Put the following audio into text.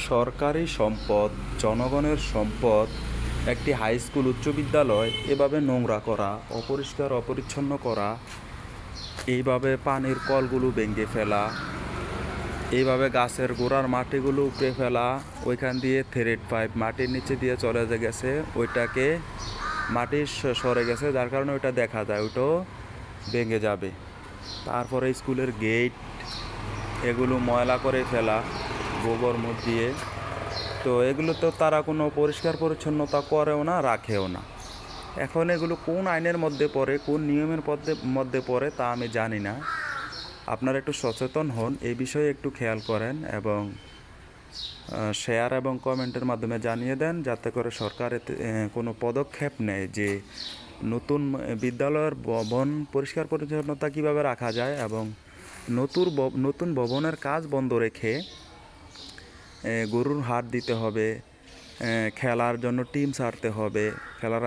সরকারি সম্পদ, জনগণের সম্পদ, একটি হাই স্কুল, উচ্চ বিদ্যালয় এভাবে নোংরা করা, অপরিষ্কার অপরিচ্ছন্ন করা, এইভাবে পানির কলগুলো ভেঙে ফেলা, এইভাবে গাছের গোড়ার মাটিগুলো উপড়ে ফেলা, ওইখান দিয়ে থ্রেড পাইপ মাটির নিচে দিয়ে চলে গেছে, ওইটাকে মাটি সরে গেছে, যার কারণে ওইটা দেখা যায়, ওইটাও ভেঙে যাবে। তারপরে স্কুলের গেট এগুলো ময়লা করে ফেলা গোবর মুখ দিয়ে। তো এগুলো তো তারা কোনো পরিষ্কার পরিচ্ছন্নতা করেও না, রাখেও না। এখন এগুলো কোন আইনের মধ্যে পড়ে, কোন নিয়মের মধ্যে পড়ে তা আমি জানি না। আপনারা একটু সচেতন হন, এই বিষয়ে একটু খেয়াল করেন এবং শেয়ার এবং কমেন্টের মাধ্যমে জানিয়ে দেন, যাতে করে সরকার এতে কোনো পদক্ষেপ নেয় যে নতুন বিদ্যালয়ের ভবন পরিষ্কার পরিচ্ছন্নতা কীভাবে রাখা যায় এবং নতুন ভবনের কাজ বন্ধ রেখে গরুর হাট দিতে হবে, খেলার জন্য টিম ছাড়তে হবে, খেলার